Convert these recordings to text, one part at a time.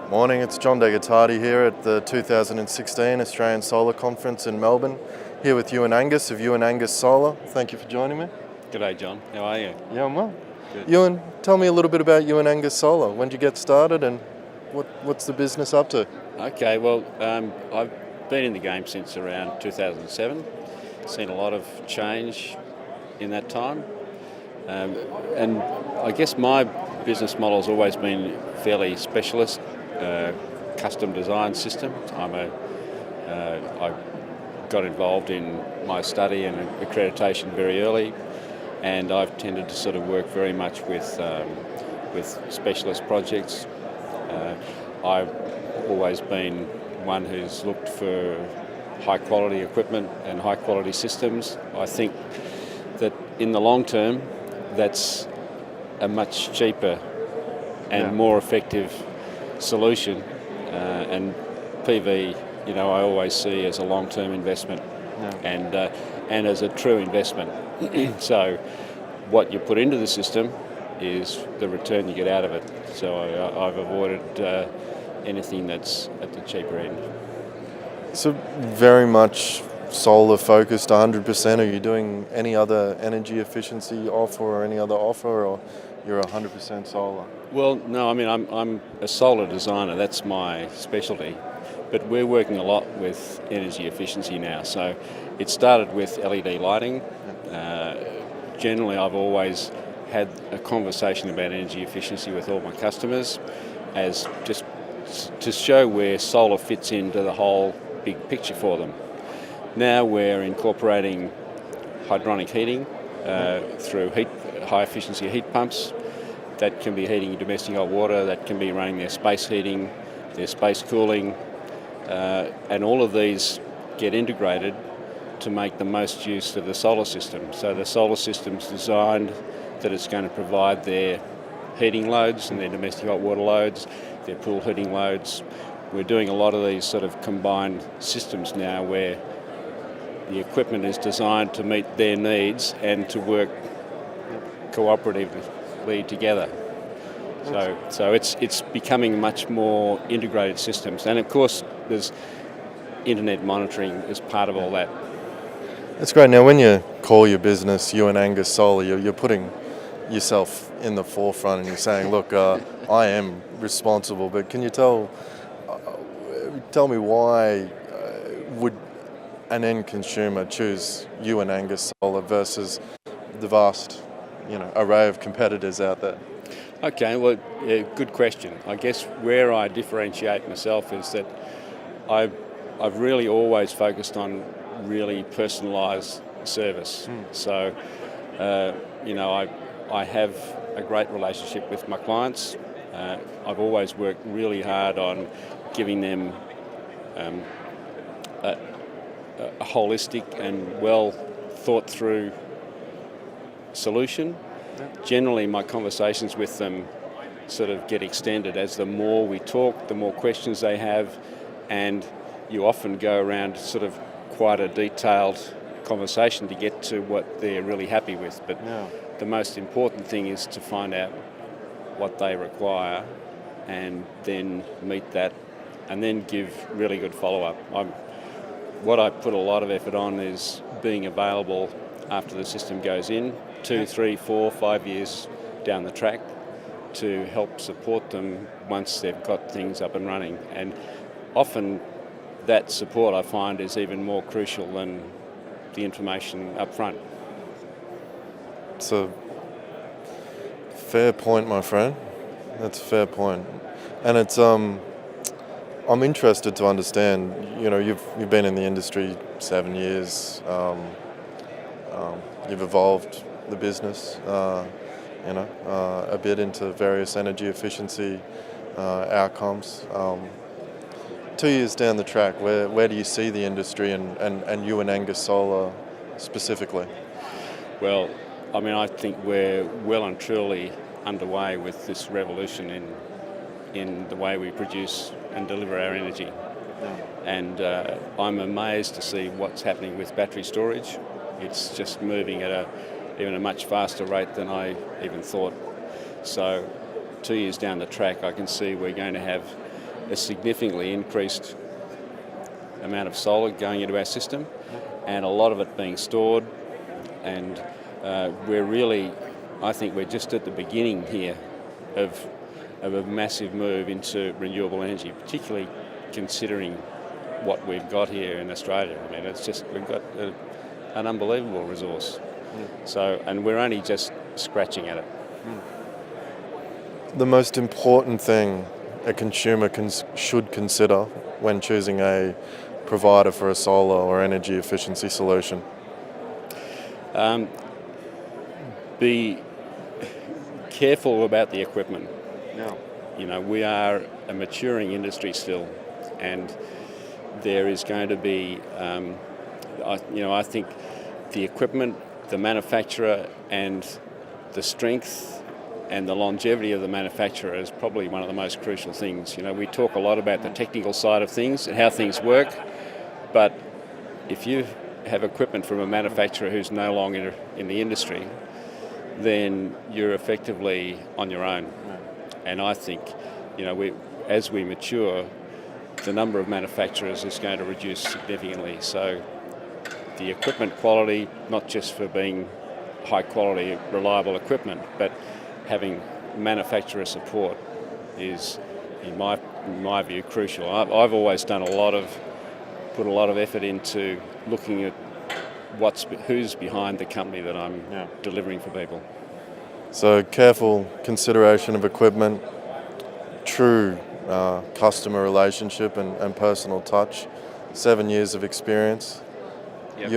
Morning, it's John Degatati here at the 2016 Australian Solar Conference in Melbourne, here with Euan Angus of Euan Angus Solar. Thank you for joining me. G'day John, how are you? Yeah, I'm well. Good. Euan, tell me a little bit about Euan Angus Solar. When did you get started and what's the business up to? Okay, well, I've been in the game since around 2007, seen a lot of change in that time, and I guess my business model has always been fairly specialist, custom design system. I got involved in my study and accreditation very early, and I've tended to sort of work very much with specialist projects. I've always been one who's looked for high quality equipment and high quality systems. I think that in the long term, that's a much cheaper and more effective solution, and PV, I always see as a long-term investment, and as a true investment. So what you put into the system is the return you get out of it. So I've avoided anything that's at the cheaper end. So very much solar focused, 100%. Are you doing any other energy efficiency offer or any other offer, or you're 100% solar? Well, no, I mean, I'm a solar designer, that's my specialty, but we're working a lot with energy efficiency now. So it started with LED lighting. Generally, I've always had a conversation about energy efficiency with all my customers as just to show where solar fits into the whole big picture for them. Now we're incorporating hydronic heating through high efficiency heat pumps. That can be heating domestic hot water, that can be running their space heating, their space cooling, and all of these get integrated to make the most use of the solar system. So the solar system's designed that it's going to provide their heating loads and their domestic hot water loads, their pool heating loads. We're doing a lot of these sort of combined systems now where the equipment is designed to meet their needs and to work cooperatively together. So it's becoming much more integrated systems, and of course there's internet monitoring as part of all that. That's great. Now, when you call your business Euan Angus Solar, you're putting yourself in the forefront and you're saying, look, I am responsible, but can you tell me why would an end consumer choose Euan Angus Solar versus the vast array of competitors out there? Okay, well, good question. I guess where I differentiate myself is that I've really always focused on really personalised service. So, I have a great relationship with my clients. I've always worked really hard on giving them a holistic and well thought through solution. Generally, my conversations with them sort of get extended as the more we talk, the more questions they have, and you often go around sort of quite a detailed conversation to get to what they're really happy with. But the most important thing is to find out what they require and then meet that and then give really good follow-up. What I put a lot of effort on is being available after the system goes in, 2, 3, 4, 5 years down the track, to help support them once they've got things up and running. And often that support, I find, is even more crucial than the information up front. It's a fair point, my friend. That's a fair point. And it's I'm interested to understand, you've been in the industry 7 years, you've evolved the business, a bit into various energy efficiency outcomes. 2 years down the track, where do you see the industry and Euan Angus Solar specifically? Well, I mean, I think we're well and truly underway with this revolution in the way we produce and deliver our energy. And I'm amazed to see what's happening with battery storage. It's just moving at even a much faster rate than I even thought. So 2 years down the track, I can see we're going to have a significantly increased amount of solar going into our system, and a lot of it being stored. And I think we're just at the beginning here of a massive move into renewable energy, particularly considering what we've got here in Australia. I mean, we've got an unbelievable resource. So, and we're only just scratching at it. The most important thing a consumer should consider when choosing a provider for a solar or energy efficiency solution? Be careful about the equipment. Yeah. You know, we are a maturing industry still, and there is going to be, I think the equipment, the manufacturer, and the strength and the longevity of the manufacturer is probably one of the most crucial things. You know, we talk a lot about the technical side of things and how things work, but if you have equipment from a manufacturer who's no longer in the industry, then you're effectively on your own. And I think, as we mature, the number of manufacturers is going to reduce significantly. So the equipment quality, not just for being high quality, reliable equipment, but having manufacturer support is, in my view, crucial. I've always put a lot of effort into looking at who's behind the company that I'm delivering for people. So careful consideration of equipment, true customer relationship and personal touch, 7 years of experience. Yep.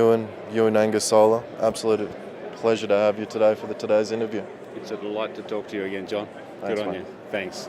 Euan Angus Solar, absolute pleasure to have you today for today's interview. It's a delight to talk to you again, John. Thanks, Good on mate. you. Thanks.